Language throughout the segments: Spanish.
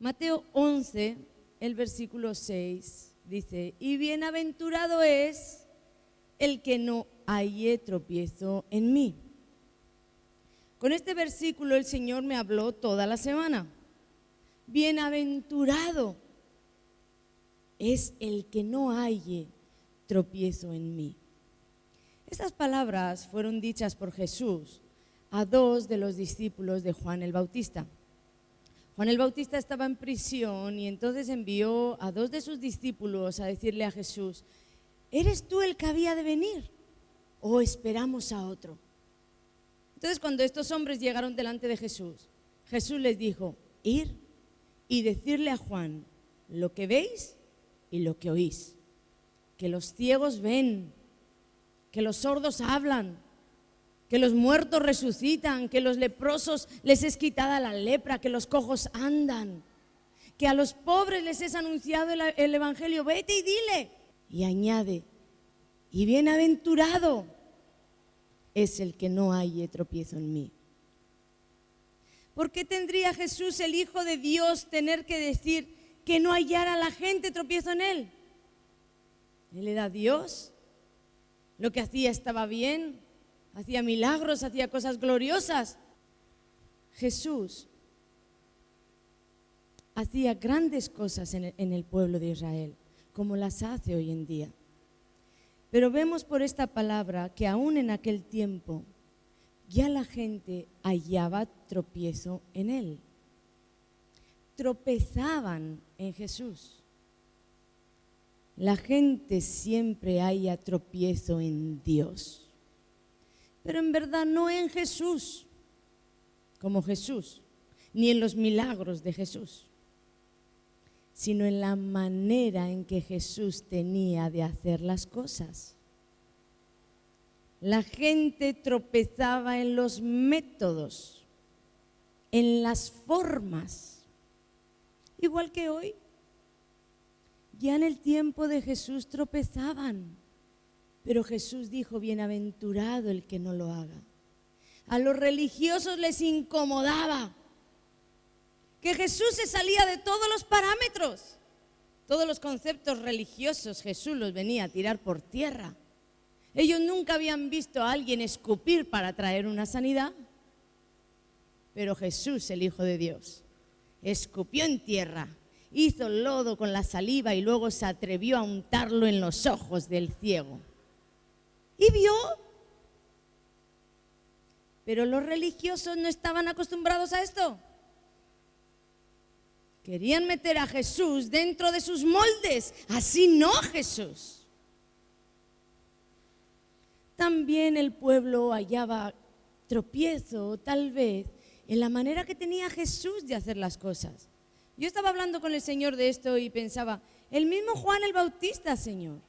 Mateo 11, el versículo 6, dice: y bienaventurado es el que no halle tropiezo en mí. Con este versículo el Señor me habló toda la semana. Bienaventurado es el que no halle tropiezo en mí. Estas palabras fueron dichas por Jesús a dos de los discípulos de Juan el Bautista. Juan el Bautista estaba en prisión y entonces envió a dos de sus discípulos a decirle a Jesús: ¿eres tú el que había de venir o esperamos a otro? Entonces, cuando estos hombres llegaron delante de Jesús, Jesús les dijo: ir y decirle a Juan lo que veis y lo que oís, que los ciegos ven, que los sordos hablan, que los muertos resucitan, que los leprosos les es quitada la lepra, que los cojos andan, que a los pobres les es anunciado el evangelio. Vete y dile. Y añade: y bienaventurado es el que no halle tropiezo en mí. ¿Por qué tendría Jesús, el Hijo de Dios, tener que decir que no hallara la gente tropiezo en él? Él era Dios. Lo que hacía estaba bien. Hacía milagros, hacía cosas gloriosas. Jesús hacía grandes cosas en el pueblo de Israel, como las hace hoy en día. Pero vemos por esta palabra que aún en aquel tiempo ya la gente hallaba tropiezo en él. Tropezaban en Jesús. La gente siempre halla tropiezo en Dios, pero en verdad no en Jesús, como Jesús, ni en los milagros de Jesús, sino en la manera en que Jesús tenía de hacer las cosas. La gente tropezaba en los métodos, en las formas, igual que hoy. Ya en el tiempo de Jesús tropezaban, pero Jesús dijo: bienaventurado el que no lo haga. A los religiosos les incomodaba que Jesús se salía de todos los parámetros. Todos los conceptos religiosos Jesús los venía a tirar por tierra. Ellos nunca habían visto a alguien escupir para traer una sanidad, pero Jesús, el Hijo de Dios, escupió en tierra, hizo lodo con la saliva y luego se atrevió a untarlo en los ojos del ciego. Y vio. Pero los religiosos no estaban acostumbrados a esto. Querían meter a Jesús dentro de sus moldes. Así no, Jesús. También el pueblo hallaba tropiezo, tal vez, en la manera que tenía Jesús de hacer las cosas. Yo estaba hablando con el Señor de esto y pensaba: el mismo Juan el Bautista, Señor,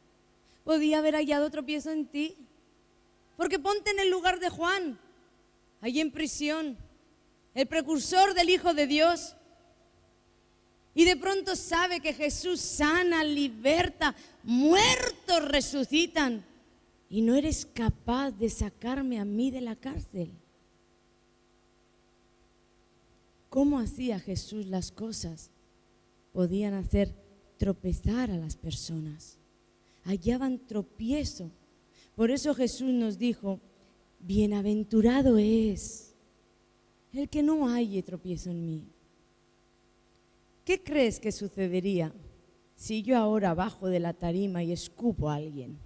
podía haber hallado tropiezo en ti. Porque ponte en el lugar de Juan, allí en prisión, el precursor del Hijo de Dios. Y de pronto sabe que Jesús sana, liberta, muertos resucitan. Y no eres capaz de sacarme a mí de la cárcel. ¿Cómo hacía Jesús las cosas? Podían hacer tropezar a las personas. Hallaban tropiezo. Por eso Jesús nos dijo: bienaventurado es el que no halle tropiezo en mí. ¿Qué crees que sucedería si yo ahora bajo de la tarima y escupo a alguien?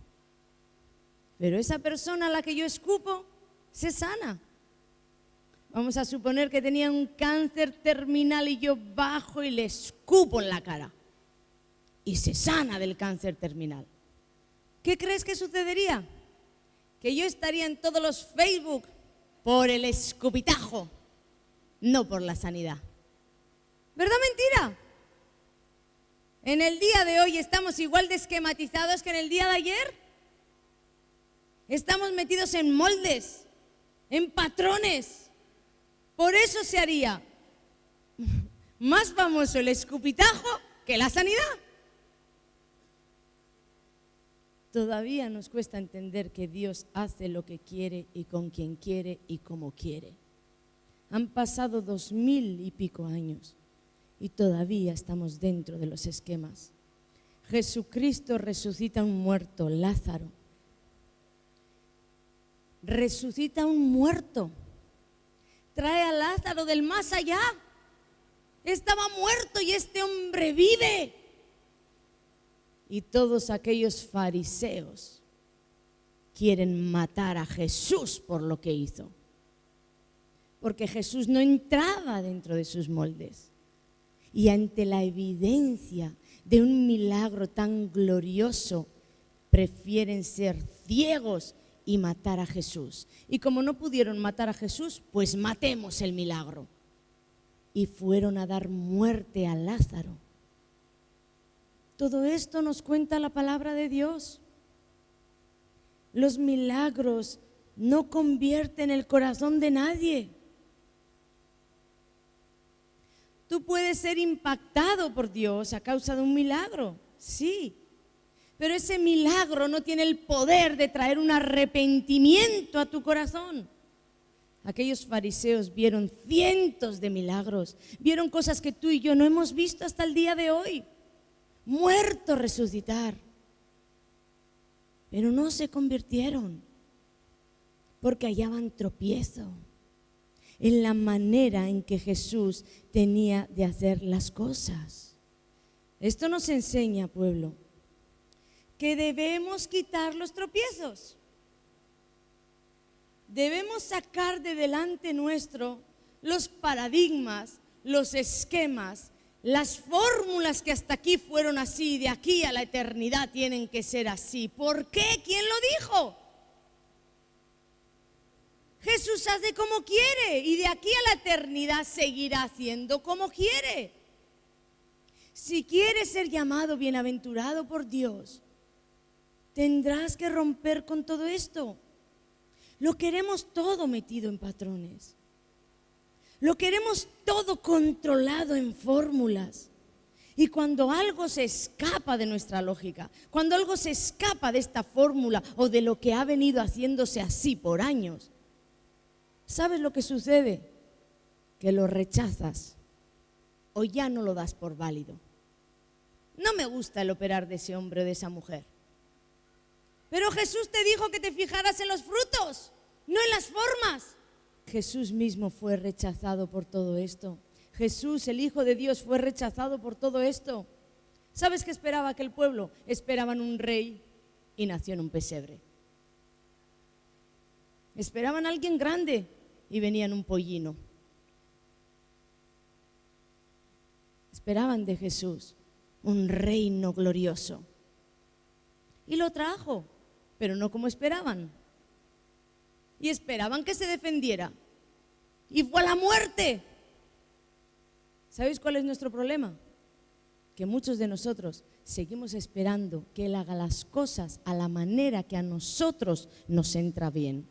Pero esa persona a la que yo escupo se sana. Vamos a suponer que tenía un cáncer terminal y yo bajo y le escupo en la cara y se sana del cáncer terminal. ¿Qué crees que sucedería? Que yo estaría en todos los Facebook por el escupitajo, no por la sanidad. ¿Verdad o mentira? En el día de hoy estamos igual de esquematizados que en el día de ayer. Estamos metidos en moldes, en patrones. Por eso se haría más famoso el escupitajo que la sanidad. Todavía nos cuesta entender que Dios hace lo que quiere y con quien quiere y como quiere. Han pasado 2000 y pico años y todavía estamos dentro de los esquemas. Jesucristo resucita a un muerto, Lázaro. Resucita a un muerto. Trae a Lázaro del más allá. Estaba muerto y este hombre vive. Y todos aquellos fariseos quieren matar a Jesús por lo que hizo. Porque Jesús no entraba dentro de sus moldes. Y ante la evidencia de un milagro tan glorioso, prefieren ser ciegos y matar a Jesús. Y como no pudieron matar a Jesús, pues matemos el milagro. Y fueron a dar muerte a Lázaro. Todo esto nos cuenta la palabra de Dios. Los milagros no convierten el corazón de nadie. Tú puedes ser impactado por Dios a causa de un milagro, sí, pero ese milagro no tiene el poder de traer un arrepentimiento a tu corazón. Aquellos fariseos vieron cientos de milagros, vieron cosas que tú y yo no hemos visto hasta el día de hoy. Muertos resucitar, pero no se convirtieron porque hallaban tropiezo en la manera en que Jesús tenía de hacer las cosas. Esto nos enseña, pueblo, que debemos quitar los tropiezos. Debemos sacar de delante nuestro los paradigmas, los esquemas, las fórmulas que hasta aquí fueron así, de aquí a la eternidad tienen que ser así. ¿Por qué? ¿Quién lo dijo? Jesús hace como quiere y de aquí a la eternidad seguirá haciendo como quiere. Si quieres ser llamado bienaventurado por Dios, tendrás que romper con todo esto. Lo queremos todo metido en patrones. Lo queremos todo controlado en fórmulas. Y cuando algo se escapa de nuestra lógica, cuando algo se escapa de esta fórmula o de lo que ha venido haciéndose así por años, ¿sabes lo que sucede? Que lo rechazas o ya no lo das por válido. No me gusta el operar de ese hombre o de esa mujer. Pero Jesús te dijo que te fijaras en los frutos, no en las formas. Jesús mismo fue rechazado por todo esto. Jesús, el Hijo de Dios, fue rechazado por todo esto. ¿Sabes qué esperaba aquel pueblo? Esperaban un rey y nació en un pesebre. Esperaban a alguien grande y venía en un pollino. Esperaban de Jesús un reino glorioso. Y lo trajo, pero no como esperaban. Y esperaban que se defendiera. Y fue a la muerte. ¿Sabéis cuál es nuestro problema? Que muchos de nosotros seguimos esperando que Él haga las cosas a la manera que a nosotros nos entra bien.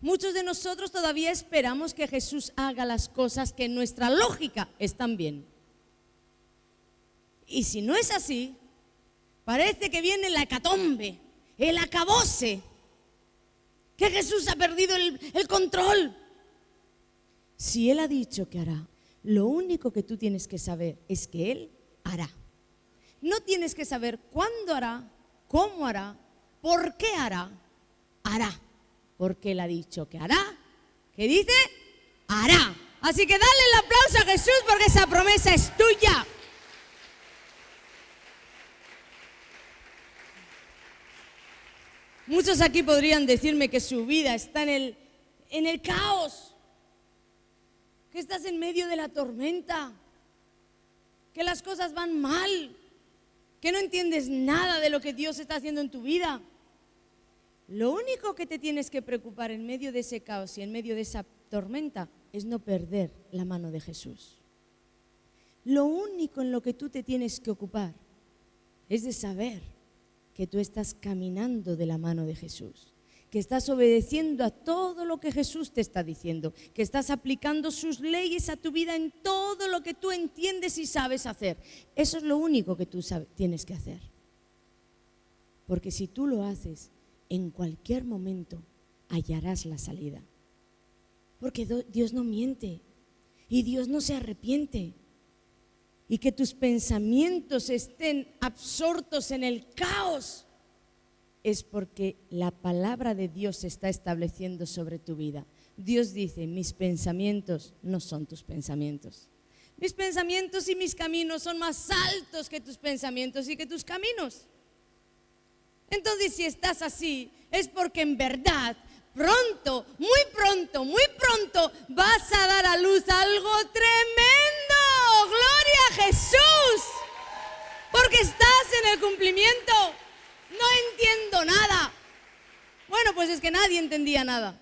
Muchos de nosotros todavía esperamos que Jesús haga las cosas que en nuestra lógica están bien. Y si no es así, parece que viene la hecatombe, el acabose, que Jesús ha perdido el control. Si Él ha dicho que hará, lo único que tú tienes que saber es que Él hará. No tienes que saber cuándo hará, cómo hará, por qué hará. Hará, porque Él ha dicho que hará. ¿Qué dice? Hará. Así que dale el aplauso a Jesús porque esa promesa es tuya. Muchos aquí podrían decirme que su vida está en el caos, que estás en medio de la tormenta, que las cosas van mal, que no entiendes nada de lo que Dios está haciendo en tu vida. Lo único que te tienes que preocupar en medio de ese caos y en medio de esa tormenta es no perder la mano de Jesús. Lo único en lo que tú te tienes que ocupar es de saber que tú estás caminando de la mano de Jesús, que estás obedeciendo a todo lo que Jesús te está diciendo, que estás aplicando sus leyes a tu vida en todo lo que tú entiendes y sabes hacer. Eso es lo único que tú tienes que hacer. Porque si tú lo haces, en cualquier momento hallarás la salida. Porque Dios no miente y Dios no se arrepiente. y que tus pensamientos estén absortos en el caos, es porque la palabra de Dios se está estableciendo sobre tu vida. Dios dice, mis pensamientos no son tus pensamientos. Mis pensamientos y mis caminos son más altos que tus pensamientos y que tus caminos. Entonces, si estás así, es porque en verdad, pronto, muy pronto, vas a dar a luz algo tremendo. ¡Gloria a Jesús! Porque estás en el cumplimiento. No entiendo nada. Bueno, pues es que nadie entendía nada.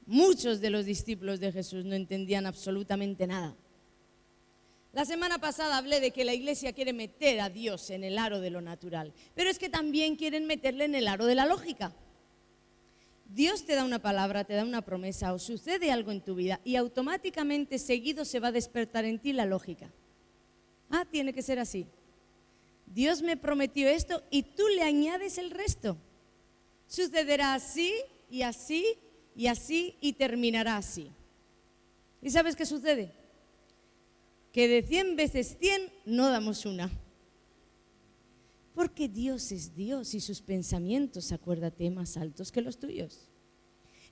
Muchos de los discípulos de Jesús no entendían absolutamente nada. La semana pasada hablé de que la iglesia quiere meter a Dios en el aro de lo natural, pero es que también quieren meterle en el aro de la lógica. Dios te da una palabra, te da una promesa o sucede algo en tu vida y automáticamente seguido se va a despertar en ti la lógica. Ah, tiene que ser así. Dios me prometió esto y tú le añades el resto. Sucederá así y así y así y terminará así. ¿Y sabes qué sucede? Que de 100 veces 100 no damos una. Porque Dios es Dios y sus pensamientos, acuérdate, más altos que los tuyos.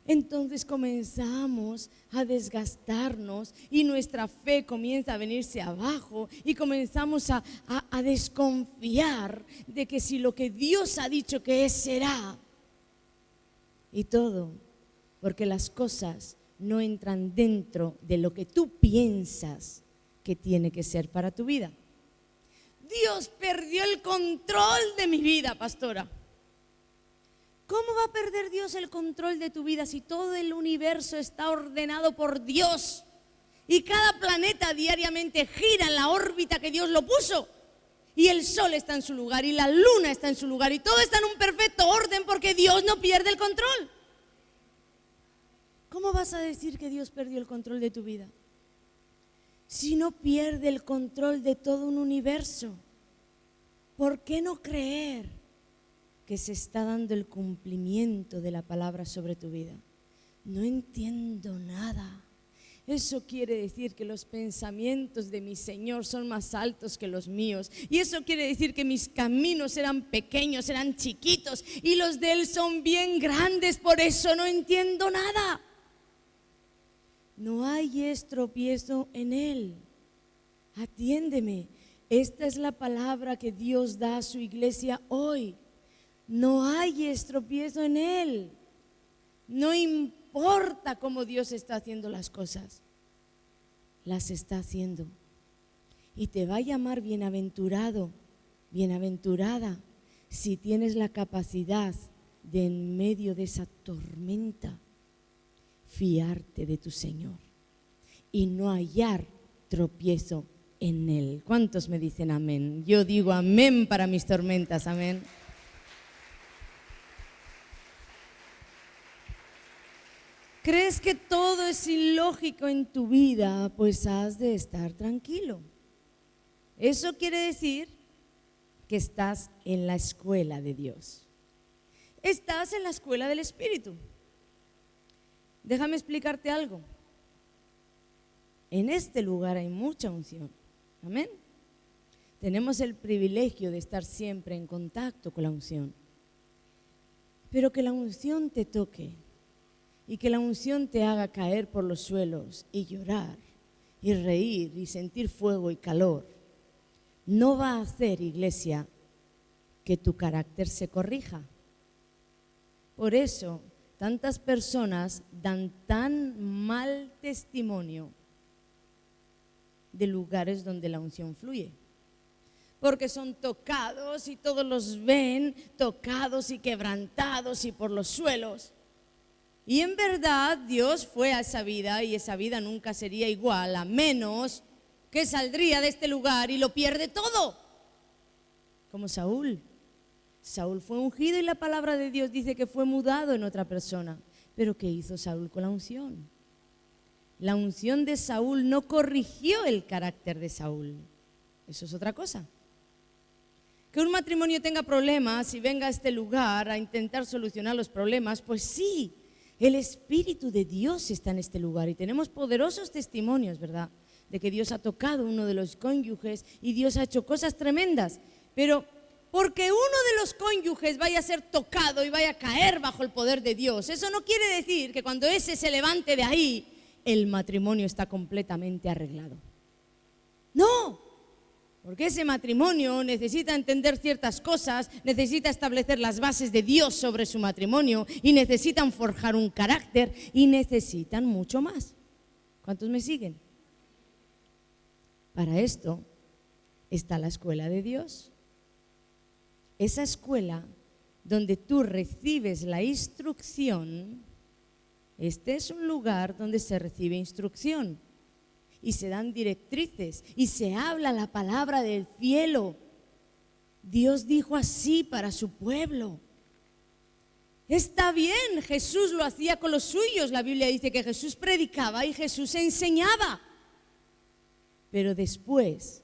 Entonces comenzamos a desgastarnos y nuestra fe comienza a venirse abajo y comenzamos a desconfiar de que si lo que Dios ha dicho que es, será. Y todo porque las cosas no entran dentro de lo que tú piensas que tiene que ser para tu vida. Dios perdió el control de mi vida, pastora. ¿Cómo va a perder Dios el control de tu vida si todo el universo está ordenado por Dios y cada planeta diariamente gira en la órbita que Dios lo puso? Y el sol está en su lugar y la luna está en su lugar y todo está en un perfecto orden porque Dios no pierde el control. ¿Cómo vas a decir que Dios perdió el control de tu vida si no pierde el control de todo un universo? ¿Por qué no creer que se está dando el cumplimiento de la palabra sobre tu vida? No entiendo nada. Eso quiere decir que los pensamientos de mi Señor son más altos que los míos. Y eso quiere decir que mis caminos eran pequeños, eran chiquitos, y los de Él son bien grandes. Por eso no entiendo nada. No hay tropiezo en Él. Atiéndeme. Esta es la palabra que Dios da a su iglesia hoy. No hay tropiezo en Él. No importa cómo Dios está haciendo las cosas. Las está haciendo. Y te va a llamar bienaventurado, bienaventurada, si tienes la capacidad de en medio de esa tormenta fiarte de tu Señor y no hallar tropiezo en Él. ¿Cuántos me dicen amén? Yo digo amén para mis tormentas, amén. ¿Crees que todo es ilógico en tu vida? Pues has de estar tranquilo. Eso quiere decir que estás en la escuela de Dios. Estás en la escuela del Espíritu. Déjame explicarte algo. En este lugar hay mucha unción. Amén. Tenemos el privilegio de estar siempre en contacto con la unción. Pero que la unción te toque y que la unción te haga caer por los suelos y llorar y reír y sentir fuego y calor, no va a hacer, iglesia, que tu carácter se corrija. Por eso tantas personas dan tan mal testimonio de lugares donde la unción fluye. Porque son tocados y todos los ven tocados y quebrantados y por los suelos. Y en verdad Dios fue a esa vida y esa vida nunca sería igual, a menos que saldría de este lugar y lo pierde todo. Como Saúl. Saúl fue ungido y la palabra de Dios dice que fue mudado en otra persona. Pero ¿qué hizo Saúl con la unción? La unción de Saúl no corrigió el carácter de Saúl. Eso es otra cosa. Que un matrimonio tenga problemas y venga a este lugar a intentar solucionar los problemas, pues sí, el Espíritu de Dios está en este lugar y tenemos poderosos testimonios, ¿verdad? de que Dios ha tocado a uno de los cónyuges y Dios ha hecho cosas tremendas. Pero porque uno de los cónyuges vaya a ser tocado y vaya a caer bajo el poder de Dios, eso no quiere decir que cuando ese se levante de ahí, el matrimonio está completamente arreglado. No, porque ese matrimonio necesita entender ciertas cosas, necesita establecer las bases de Dios sobre su matrimonio y necesitan forjar un carácter y necesitan mucho más. ¿Cuántos me siguen? Para esto está la escuela de Dios. Esa escuela donde tú recibes la instrucción, este es un lugar donde se recibe instrucción y se dan directrices y se habla la palabra del cielo. Dios dijo así para su pueblo. Está bien, Jesús lo hacía con los suyos. La Biblia dice que Jesús predicaba y Jesús enseñaba. Pero después,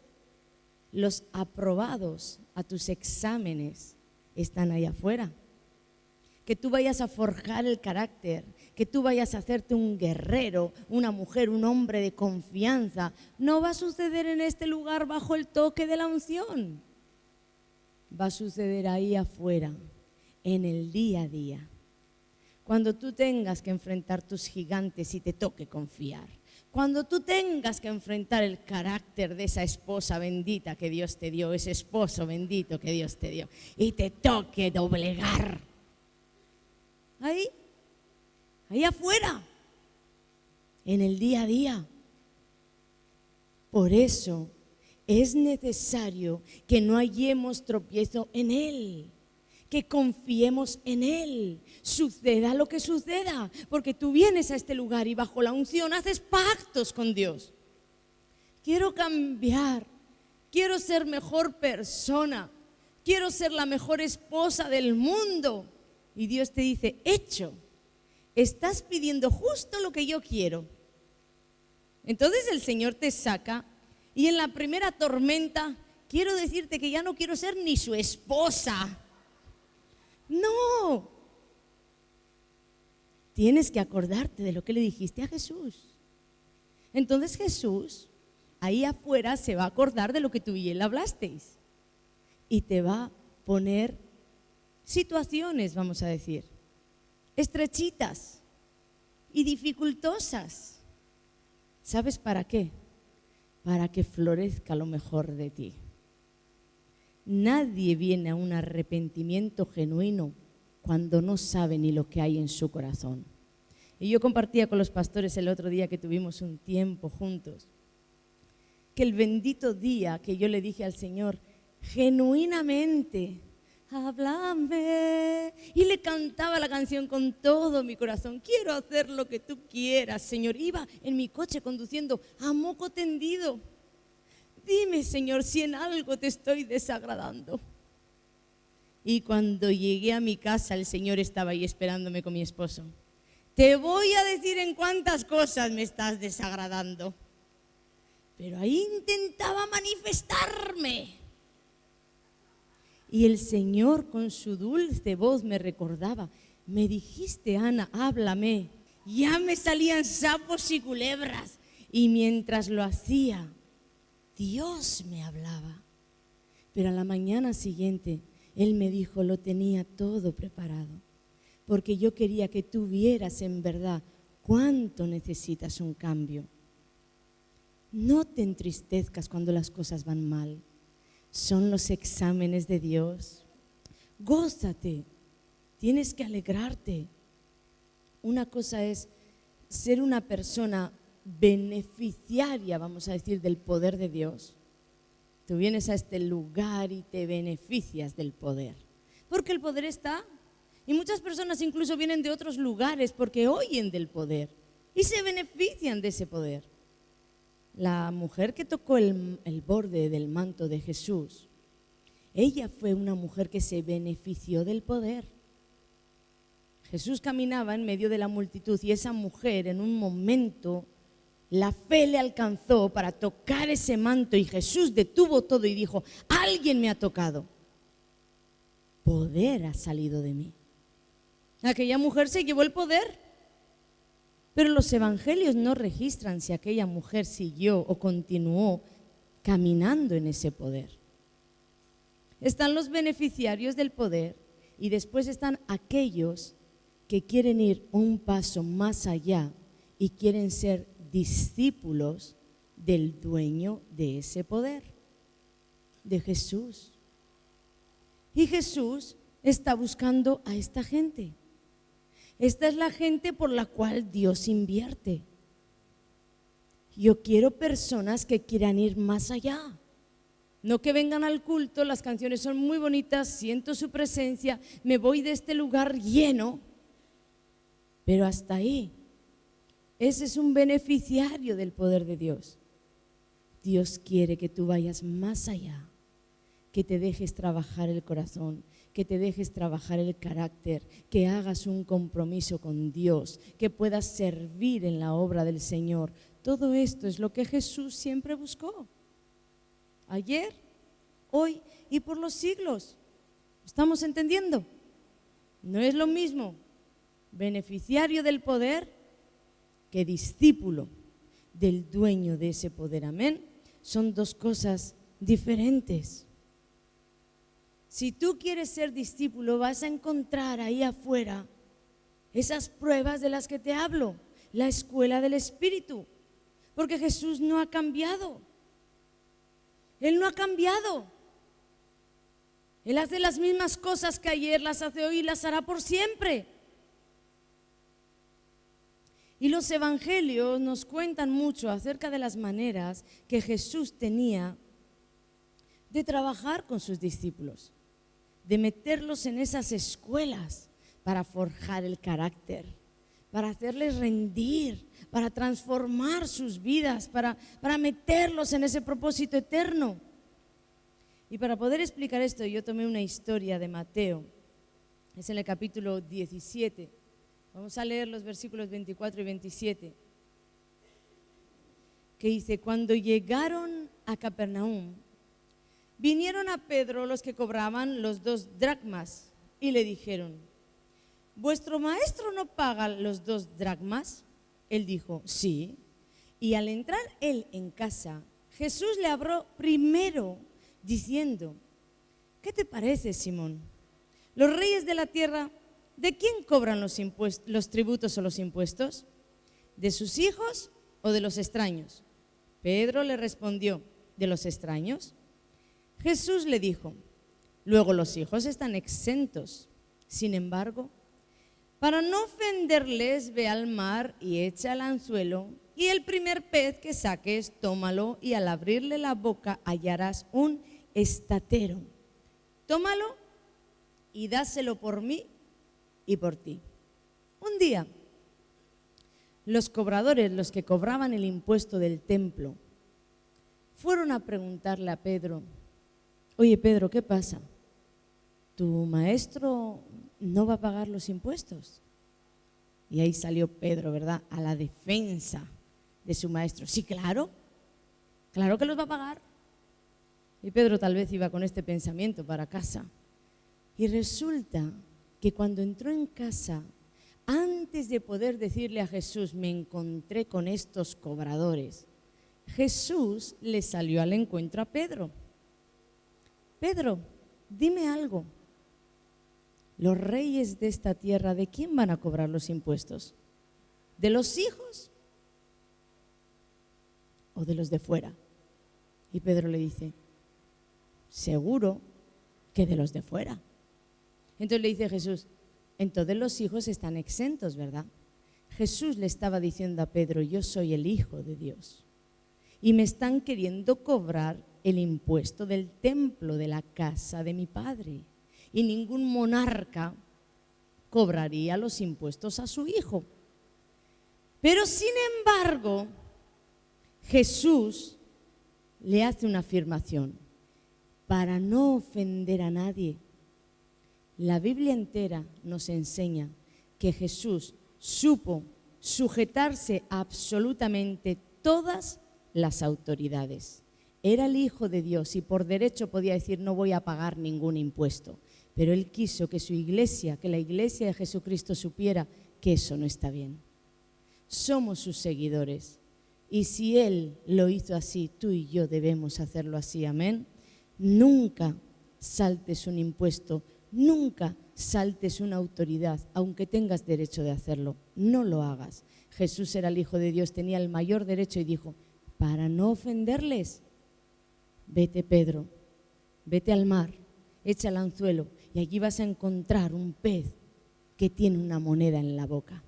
los aprobados a tus exámenes están ahí afuera. Que tú vayas a forjar el carácter, que tú vayas a hacerte un guerrero, una mujer, un hombre de confianza, no va a suceder en este lugar bajo el toque de la unción. Va a suceder ahí afuera, en el día a día. Cuando tú tengas que enfrentar tus gigantes y te toque confiar. Cuando tú tengas que enfrentar el carácter de esa esposa bendita que Dios te dio, ese esposo bendito que Dios te dio, y te toque doblegar. Ahí afuera, en el día a día. Por eso es necesario que no hallemos tropiezo en Él, que confiemos en Él, suceda lo que suceda, porque tú vienes a este lugar y bajo la unción haces pactos con Dios. Quiero cambiar, quiero ser mejor persona, quiero ser la mejor esposa del mundo. Y Dios te dice, hecho, estás pidiendo justo lo que yo quiero. Entonces el Señor te saca y en la primera tormenta quiero decirte que ya no quiero ser ni su esposa. No. Tienes que acordarte de lo que le dijiste a Jesús. Entonces Jesús ahí afuera se va a acordar de lo que tú y él hablasteis y te va a poner situaciones, vamos a decir, estrechitas y dificultosas. ¿Sabes para qué? Para que florezca lo mejor de ti. Nadie viene a un arrepentimiento genuino cuando no sabe ni lo que hay en su corazón. Y yo compartía con los pastores el otro día que tuvimos un tiempo juntos, que el bendito día que yo le dije al Señor, genuinamente, háblame, y le cantaba la canción con todo mi corazón, quiero hacer lo que tú quieras, Señor. Iba en mi coche conduciendo a moco tendido. Dime, Señor, si en algo te estoy desagradando. Y cuando llegué a mi casa, el Señor estaba ahí esperándome con mi esposo. Te voy a decir en cuántas cosas me estás desagradando. Pero ahí intentaba manifestarme. Y el Señor con su dulce voz me recordaba, me dijiste, Ana, háblame. Ya me salían sapos y culebras. Y mientras lo hacía, Dios me hablaba. Pero a la mañana siguiente, Él me dijo, lo tenía todo preparado, porque yo quería que tú vieras en verdad cuánto necesitas un cambio. No te entristezcas cuando las cosas van mal. Son los exámenes de Dios. Gózate, tienes que alegrarte. Una cosa es ser una persona beneficiaria, vamos a decir, del poder de Dios. Tú vienes a este lugar y te beneficias del poder, porque el poder está. Y muchas personas incluso vienen de otros lugares porque oyen del poder y se benefician de ese poder. La mujer que tocó el borde del manto de Jesús, ella fue una mujer que se benefició del poder. Jesús caminaba en medio de la multitud y esa mujer en un momento, la fe le alcanzó para tocar ese manto y Jesús detuvo todo y dijo, alguien me ha tocado. Poder ha salido de mí. Aquella mujer se llevó el poder Pero los evangelios no registran si aquella mujer siguió o continuó caminando en ese poder. Están los beneficiarios del poder y después están aquellos que quieren ir un paso más allá y quieren ser discípulos del dueño de ese poder, de Jesús. Y Jesús está buscando a esta gente. Esta es la gente por la cual Dios invierte. Yo quiero personas que quieran ir más allá. No que vengan al culto, las canciones son muy bonitas, siento su presencia, me voy de este lugar lleno, pero hasta ahí. Ese es un beneficiario del poder de Dios. Dios quiere que tú vayas más allá, que te dejes trabajar el corazón, que te dejes trabajar el carácter, que hagas un compromiso con Dios, que puedas servir en la obra del Señor. Todo esto es lo que Jesús siempre buscó. Ayer, hoy y por los siglos. ¿Estamos entendiendo? No es lo mismo beneficiario del poder que discípulo del dueño de ese poder. Amén. Son dos cosas diferentes. Si tú quieres ser discípulo, vas a encontrar ahí afuera esas pruebas de las que te hablo, la escuela del Espíritu, porque Jesús no ha cambiado. Él no ha cambiado. Él hace las mismas cosas que ayer, las hace hoy y las hará por siempre. Y los evangelios nos cuentan mucho acerca de las maneras que Jesús tenía de trabajar con sus discípulos, de meterlos en esas escuelas para forjar el carácter, para hacerles rendir, para transformar sus vidas, para meterlos en ese propósito eterno. Y para poder explicar esto, yo tomé una historia de Mateo, es en el capítulo 17. Vamos a leer los versículos 24 y 27, que dice: cuando llegaron a Capernaum, vinieron a Pedro los que cobraban los 2 dracmas y le dijeron: ¿vuestro maestro no paga los 2 dracmas? Él dijo: sí. Y al entrar él en casa, Jesús le habló primero diciendo: ¿qué te parece, Simón? Los reyes de la tierra, ¿de quién cobran los tributos o los impuestos? ¿De sus hijos o de los extraños? Pedro le respondió: de los extraños. Jesús le dijo: luego los hijos están exentos. Sin embargo, para no ofenderles, ve al mar y echa el anzuelo, y el primer pez que saques, tómalo, y al abrirle la boca hallarás un estatero. Tómalo y dáselo por mí y por ti. Un día, los cobradores, los que cobraban el impuesto del templo, fueron a preguntarle a Pedro: oye, Pedro, ¿qué pasa? ¿Tu maestro no va a pagar los impuestos? Y ahí salió Pedro, ¿verdad?, a la defensa de su maestro. Sí, claro que los va a pagar. Y Pedro tal vez iba con este pensamiento para casa. Y resulta que cuando entró en casa, antes de poder decirle a Jesús: me encontré con estos cobradores, Jesús le salió al encuentro a Pedro. Pedro, dime algo. ¿Los reyes de esta tierra de quién van a cobrar los impuestos? ¿De los hijos o de los de fuera? Y Pedro le dice: seguro que de los de fuera. Entonces le dice Jesús: entonces los hijos están exentos, ¿verdad? Jesús le estaba diciendo a Pedro: yo soy el Hijo de Dios y me están queriendo cobrar el impuesto del templo, de la casa de mi Padre. Y ningún monarca cobraría los impuestos a su hijo. Pero sin embargo, Jesús le hace una afirmación para no ofender a nadie. La Biblia entera nos enseña que Jesús supo sujetarse a absolutamente todas las autoridades. Era el Hijo de Dios y por derecho podía decir: no voy a pagar ningún impuesto. Pero Él quiso que su iglesia, que la iglesia de Jesucristo supiera que eso no está bien. somos sus seguidores. Y si Él lo hizo así, tú y yo debemos hacerlo así, amén. Nunca saltes un impuesto, nunca saltes una autoridad, aunque tengas derecho de hacerlo. No lo hagas. Jesús era el Hijo de Dios, tenía el mayor derecho y dijo, para no ofenderles, vete Pedro, vete al mar, echa el anzuelo y allí vas a encontrar un pez que tiene una moneda en la boca.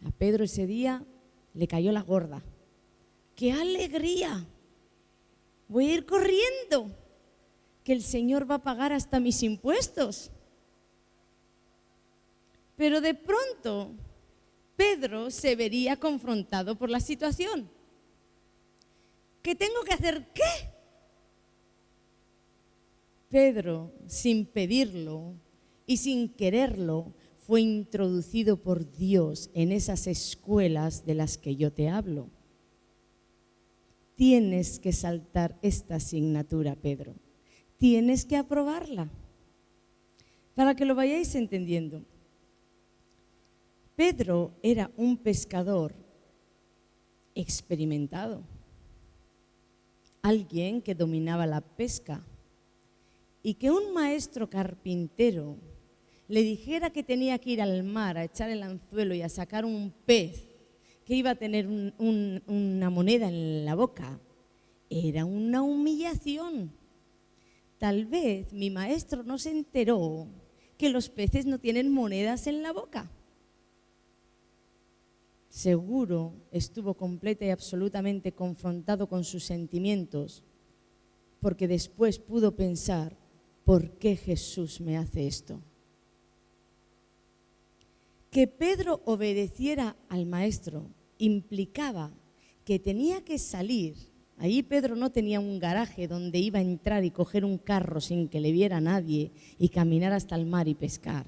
A Pedro ese día le cayó la gorda. ¡Qué alegría! Voy a ir corriendo, que el Señor va a pagar hasta mis impuestos. Pero de pronto Pedro se vería confrontado por la situación. ¿Qué tengo que hacer? ¿Qué? Pedro, sin pedirlo y sin quererlo, fue introducido por Dios en esas escuelas de las que yo te hablo. Tienes que saltar esta asignatura, Pedro. Tienes que aprobarla. Para que lo vayáis entendiendo. Pedro era un pescador experimentado. Alguien que dominaba la pesca. Y que un maestro carpintero le dijera que tenía que ir al mar a echar el anzuelo y a sacar un pez que iba a tener una moneda en la boca, era una humillación. Tal vez mi maestro no se enteró que los peces no tienen monedas en la boca. Seguro estuvo completa y absolutamente confrontado con sus sentimientos, porque después pudo pensar, ¿por qué Jesús me hace esto? Que Pedro obedeciera al maestro implicaba que tenía que salir. Ahí Pedro no tenía un garaje donde iba a entrar y coger un carro sin que le viera nadie y caminar hasta el mar y pescar.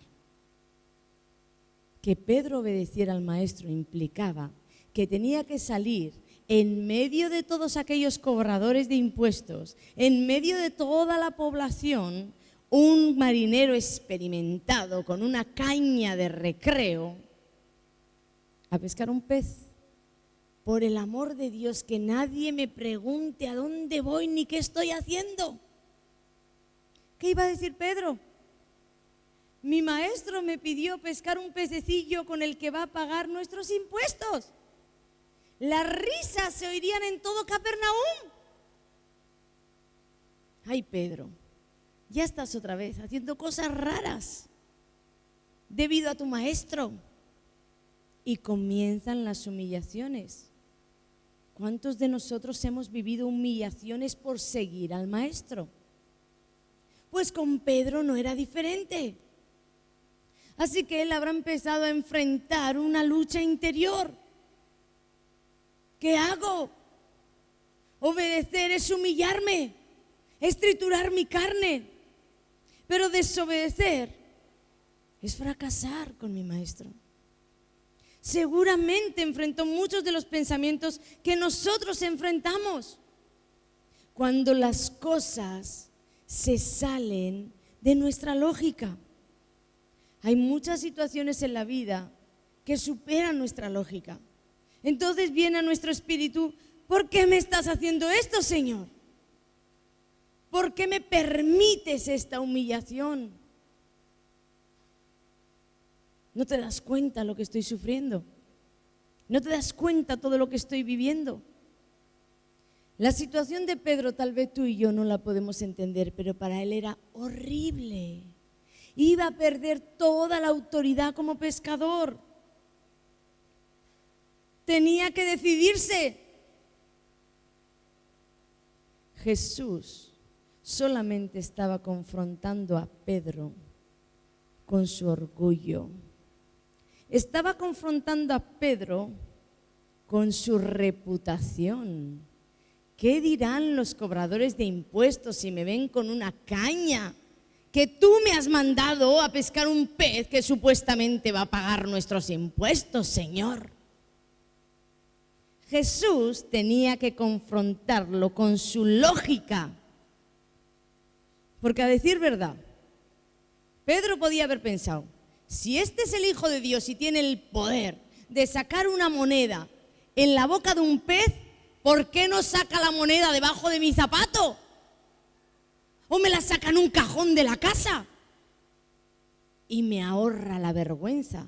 Que Pedro obedeciera al maestro implicaba que tenía que salir en medio de todos aquellos cobradores de impuestos, en medio de toda la población, un marinero experimentado con una caña de recreo, a pescar un pez. Por el amor de Dios, que nadie me pregunte a dónde voy ni qué estoy haciendo. ¿Qué iba a decir Pedro? Mi maestro me pidió pescar un pececillo con el que va a pagar nuestros impuestos. Las risas se oirían en todo Capernaum. Ay, Pedro, ya estás otra vez haciendo cosas raras debido a tu maestro. Y comienzan las humillaciones. ¿Cuántos de nosotros hemos vivido humillaciones por seguir al maestro? Pues con Pedro no era diferente. Así que él habrá empezado a enfrentar una lucha interior. ¿Qué hago? Obedecer es humillarme, es triturar mi carne. Pero desobedecer es fracasar con mi maestro. Seguramente enfrentó muchos de los pensamientos que nosotros enfrentamos cuando las cosas se salen de nuestra lógica. Hay muchas situaciones en la vida que superan nuestra lógica. Entonces viene a nuestro espíritu, ¿por qué me estás haciendo esto, Señor? ¿Por qué me permites esta humillación? ¿No te das cuenta lo que estoy sufriendo? ¿No te das cuenta todo lo que estoy viviendo? La situación de Pedro tal vez tú y yo no la podemos entender, pero para él era horrible. Iba a perder toda la autoridad como pescador. Tenía que decidirse. Jesús solamente estaba confrontando a Pedro con su orgullo. Estaba confrontando a Pedro con su reputación. ¿Qué dirán los cobradores de impuestos si me ven con una caña? Que tú me has mandado a pescar un pez que supuestamente va a pagar nuestros impuestos, Señor. Jesús tenía que confrontarlo con su lógica. Porque a decir verdad, Pedro podía haber pensado, si este es el Hijo de Dios y tiene el poder de sacar una moneda en la boca de un pez, ¿por qué no saca la moneda debajo de mi zapato? ¿O me la saca en un cajón de la casa? Y me ahorra la vergüenza.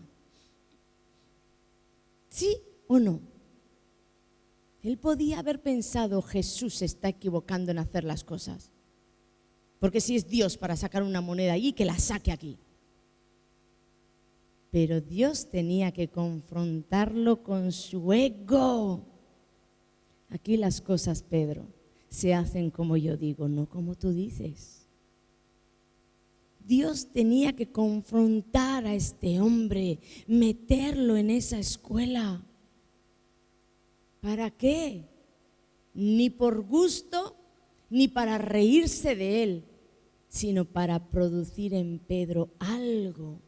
¿Sí o no? Él podía haber pensado, Jesús se está equivocando en hacer las cosas. Porque si es Dios para sacar una moneda allí, que la saque aquí. Pero Dios tenía que confrontarlo con su ego. Aquí las cosas, Pedro, se hacen como yo digo, no como tú dices. Dios tenía que confrontar a este hombre, meterlo en esa escuela. ¿Para qué? Ni por gusto, ni para reírse de él, sino para producir en Pedro algo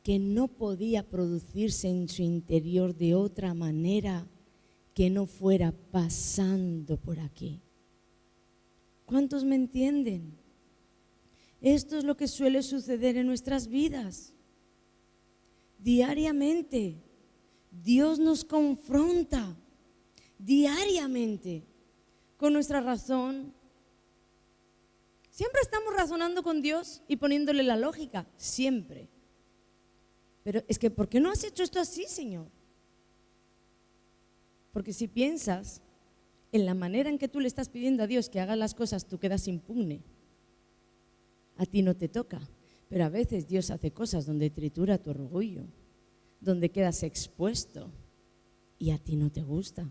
que no podía producirse en su interior de otra manera que no fuera pasando por aquí. ¿Cuántos me entienden? Esto es lo que suele suceder en nuestras vidas. Diariamente, Dios nos confronta. Diariamente, con nuestra razón. Siempre estamos razonando con Dios y poniéndole la lógica, siempre. Pero es que, ¿por qué no has hecho esto así, Señor? Porque si piensas en la manera en que tú le estás pidiendo a Dios que haga las cosas, tú quedas impugne. A ti no te toca, pero a veces Dios hace cosas donde tritura tu orgullo, donde quedas expuesto y a ti no te gusta.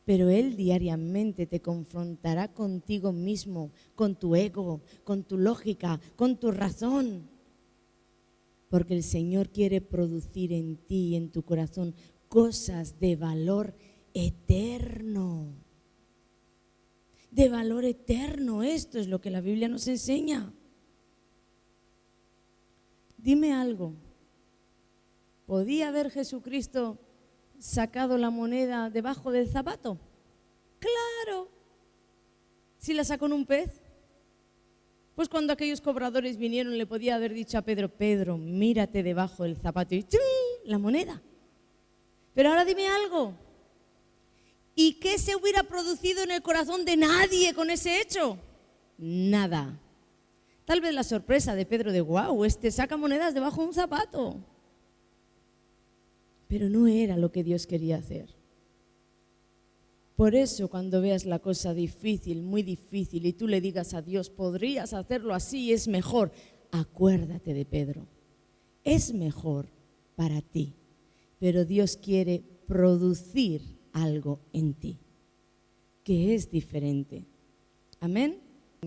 Pero Él diariamente te confrontará contigo mismo, con tu ego, con tu lógica, con tu razón. Porque el Señor quiere producir en ti y en tu corazón cosas de valor eterno. De valor eterno, esto es lo que la Biblia nos enseña. Dime algo, ¿podía haber Jesucristo sacado la moneda debajo del zapato? Claro. Si la sacó en un pez, pues cuando aquellos cobradores vinieron le podía haber dicho a Pedro, Pedro, mírate debajo del zapato y ¡chum!, la moneda. Pero ahora dime algo, ¿y qué se hubiera producido en el corazón de nadie con ese hecho? Nada. Tal vez la sorpresa de Pedro de guau, este saca monedas debajo de un zapato. Pero no era lo que Dios quería hacer. Por eso cuando veas la cosa difícil, muy difícil, y tú le digas a Dios, podrías hacerlo así, es mejor, acuérdate de Pedro. Es mejor para ti, pero Dios quiere producir algo en ti, que es diferente. Amén.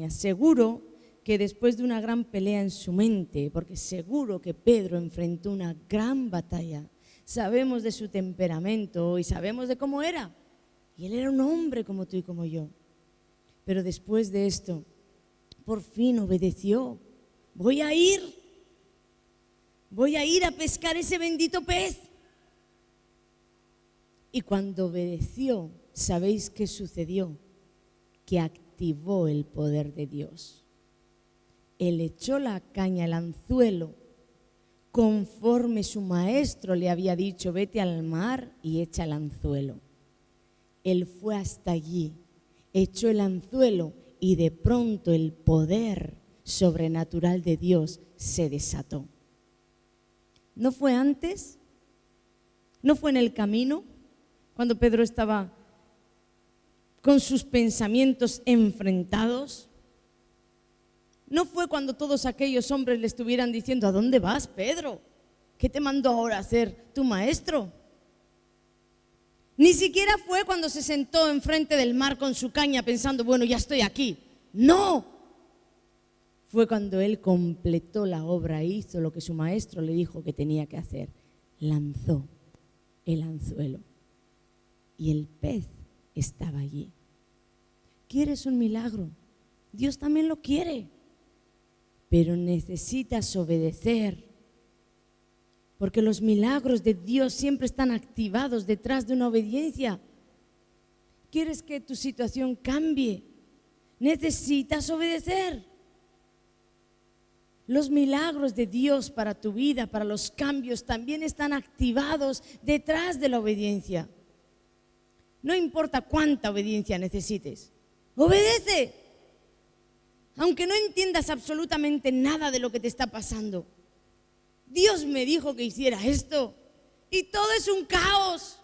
Seguro que después de una gran pelea en su mente, porque seguro que Pedro enfrentó una gran batalla, sabemos de su temperamento y sabemos de cómo era. Y él era un hombre como tú y como yo. Pero después de esto, por fin obedeció. Voy a ir a pescar ese bendito pez. Y cuando obedeció, ¿sabéis qué sucedió? Que activó el poder de Dios. Él echó la caña, el anzuelo, conforme su maestro le había dicho, vete al mar y echa el anzuelo. Él fue hasta allí, echó el anzuelo y de pronto el poder sobrenatural de Dios se desató. ¿No fue antes? ¿No fue en el camino? Cuando Pedro estaba con sus pensamientos enfrentados. ¿No fue cuando todos aquellos hombres le estuvieran diciendo, ¿a dónde vas, Pedro? ¿Qué te mandó ahora a hacer tu maestro? Ni siquiera fue cuando se sentó enfrente del mar con su caña pensando, bueno, ya estoy aquí. No. Fue cuando él completó la obra, hizo lo que su maestro le dijo que tenía que hacer. Lanzó el anzuelo y el pez estaba allí. ¿Quieres un milagro? Dios también lo quiere, pero necesitas obedecer. Porque los milagros de Dios siempre están activados detrás de una obediencia. ¿Quieres que tu situación cambie? Necesitas obedecer. Los milagros de Dios para tu vida, para los cambios, también están activados detrás de la obediencia. No importa cuánta obediencia necesites, obedece. Aunque no entiendas absolutamente nada de lo que te está pasando. Dios me dijo que hiciera esto y todo es un caos.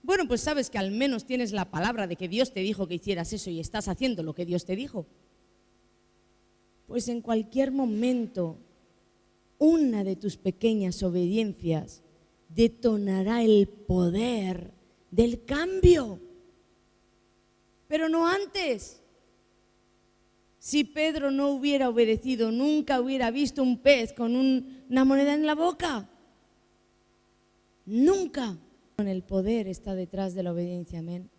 Bueno, pues sabes que al menos tienes la palabra de que Dios te dijo que hicieras eso y estás haciendo lo que Dios te dijo. Pues en cualquier momento, una de tus pequeñas obediencias detonará el poder del cambio. Pero no antes. Si Pedro no hubiera obedecido, nunca hubiera visto un pez con una moneda en la boca. Nunca. El poder está detrás de la obediencia, amén.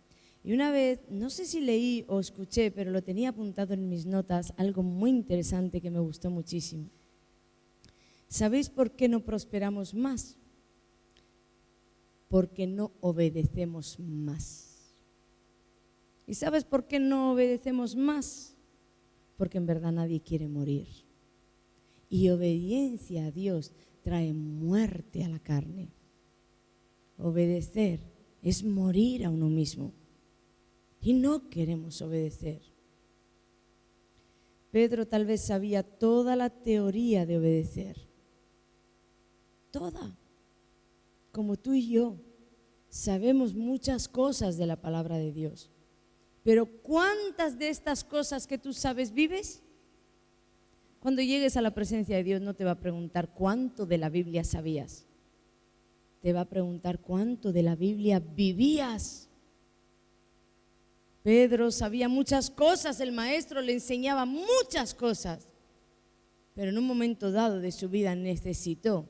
Y una vez, no sé si leí o escuché, pero lo tenía apuntado en mis notas, algo muy interesante que me gustó muchísimo. ¿Sabéis por qué no prosperamos más? Porque no obedecemos más. ¿Y sabes por qué no obedecemos más? Porque en verdad nadie quiere morir. Y obediencia a Dios trae muerte a la carne. Obedecer es morir a uno mismo. Y no queremos obedecer. Pedro tal vez sabía toda la teoría de obedecer. Toda. Como tú y yo sabemos muchas cosas de la palabra de Dios. Pero ¿cuántas de estas cosas que tú sabes vives? Cuando llegues a la presencia de Dios no te va a preguntar cuánto de la Biblia sabías. Te va a preguntar cuánto de la Biblia vivías. Pedro sabía muchas cosas, el maestro le enseñaba muchas cosas, pero en un momento dado de su vida necesitó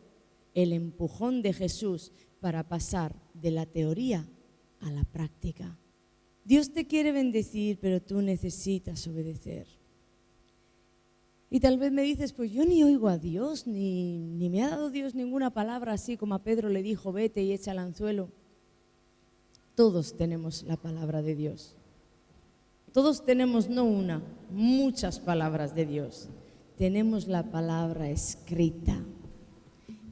el empujón de Jesús para pasar de la teoría a la práctica. Dios te quiere bendecir, pero tú necesitas obedecer. Y tal vez me dices, pues yo ni oigo a Dios, ni me ha dado Dios ninguna palabra así como a Pedro le dijo, vete y echa el anzuelo. Todos tenemos la palabra de Dios. Todos tenemos no una, muchas palabras de Dios. Tenemos la palabra escrita.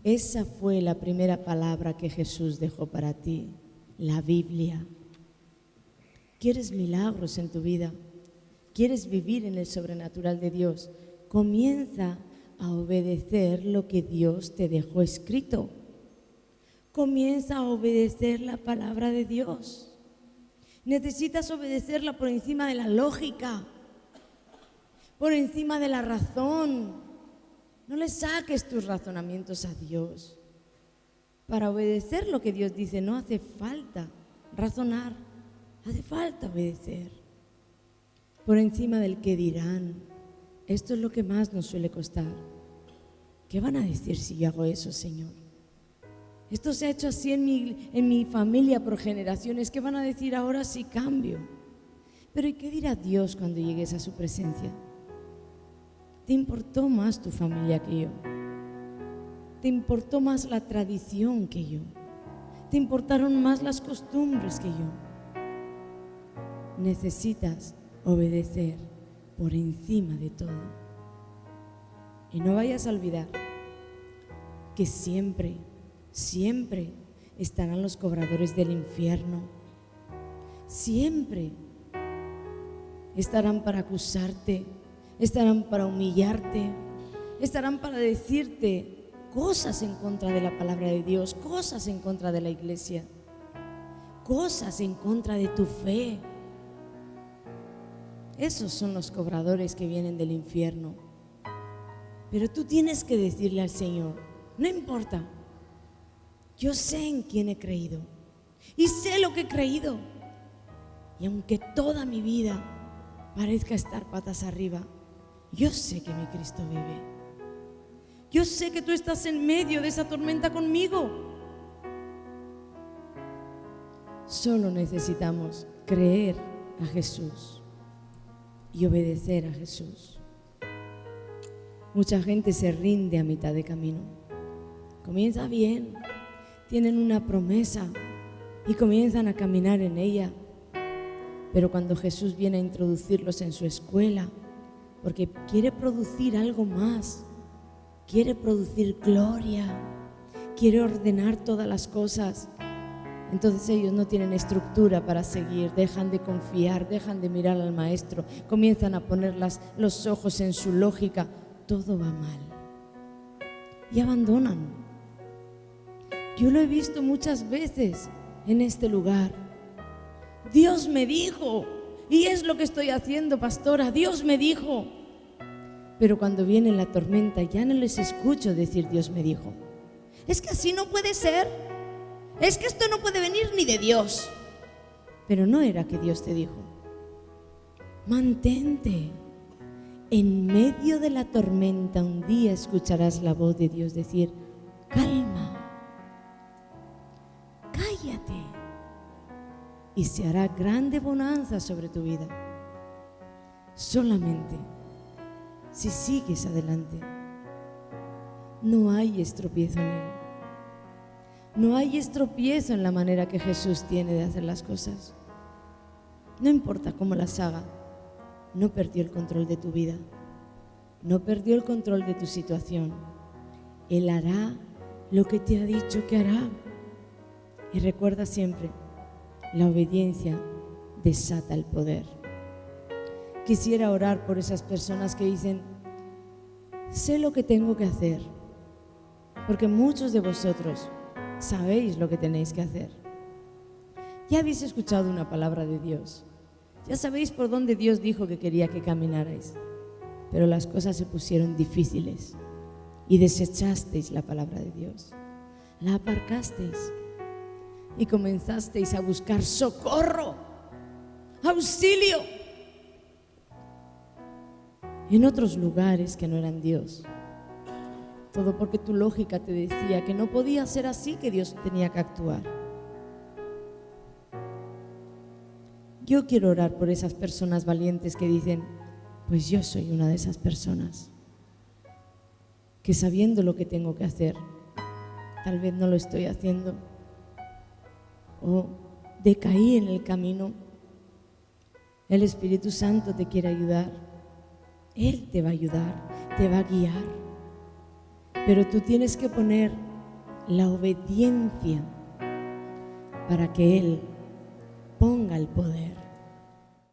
Esa fue la primera palabra que Jesús dejó para ti, la Biblia. ¿Quieres milagros en tu vida? ¿Quieres vivir en el sobrenatural de Dios? Comienza a obedecer lo que Dios te dejó escrito. Comienza a obedecer la palabra de Dios. Necesitas obedecerla por encima de la lógica, por encima de la razón. No le saques tus razonamientos a Dios. Para obedecer lo que Dios dice no hace falta razonar, hace falta obedecer. Por encima del que dirán. Esto es lo que más nos suele costar. ¿Qué van a decir si yo hago eso, Señor? Esto se ha hecho así en mi familia por generaciones. ¿Qué van a decir ahora si cambio? Pero ¿y qué dirá Dios cuando llegues a su presencia? ¿Te importó más tu familia que yo? ¿Te importó más la tradición que yo? ¿Te importaron más las costumbres que yo? Necesitas obedecer por encima de todo. Y no vayas a olvidar que siempre estarán los cobradores del infierno. Siempre estarán para acusarte, estarán para humillarte, estarán para decirte cosas en contra de la palabra de Dios, cosas en contra de la iglesia, cosas en contra de tu fe. Esos son los cobradores que vienen del infierno. Pero tú tienes que decirle al Señor, no importa, yo sé en quién he creído y sé lo que he creído. Y aunque toda mi vida parezca estar patas arriba, yo sé que mi Cristo vive. Yo sé que tú estás en medio de esa tormenta conmigo. Solo necesitamos creer a Jesús y obedecer a Jesús. Mucha gente se rinde a mitad de camino. Comienza bien, tienen una promesa y comienzan a caminar en ella. Pero cuando Jesús viene a introducirlos en su escuela, porque quiere producir algo más, quiere producir gloria, quiere ordenar todas las cosas. Entonces ellos no tienen estructura para seguir, dejan de confiar, dejan de mirar al maestro, comienzan a poner los ojos en su lógica, todo va mal y abandonan. Yo lo he visto muchas veces en este lugar. Dios me dijo, y es lo que estoy haciendo, pastora, Dios me dijo. Pero cuando viene la tormenta ya no les escucho decir Dios me dijo. Es que así no puede ser. Es que esto no puede venir ni de Dios. Pero no era que Dios te dijo. Mantente. En medio de la tormenta un día escucharás la voz de Dios decir, calma, cállate. Y se hará grande bonanza sobre tu vida. Solamente si sigues adelante. No hay estropiezo en Él. No hay estropiezo en la manera que Jesús tiene de hacer las cosas. No importa cómo las haga, no perdió el control de tu vida. No perdió el control de tu situación. Él hará lo que te ha dicho que hará. Y recuerda siempre, la obediencia desata el poder. Quisiera orar por esas personas que dicen, sé lo que tengo que hacer, porque muchos de vosotros sabéis lo que tenéis que hacer. Ya habéis escuchado una palabra de Dios, ya sabéis por dónde Dios dijo que quería que caminarais, pero las cosas se pusieron difíciles y desechasteis la palabra de Dios, la aparcasteis y comenzasteis a buscar socorro, auxilio en otros lugares que no eran Dios. Todo porque tu lógica te decía que no podía ser así, que Dios tenía que actuar. Yo quiero orar por esas personas valientes que dicen, pues yo soy una de esas personas, que sabiendo lo que tengo que hacer, tal vez no lo estoy haciendo, o decaí en el camino. El Espíritu Santo te quiere ayudar. Él te va a ayudar, te va a guiar. Pero tú tienes que poner la obediencia para que Él ponga el poder.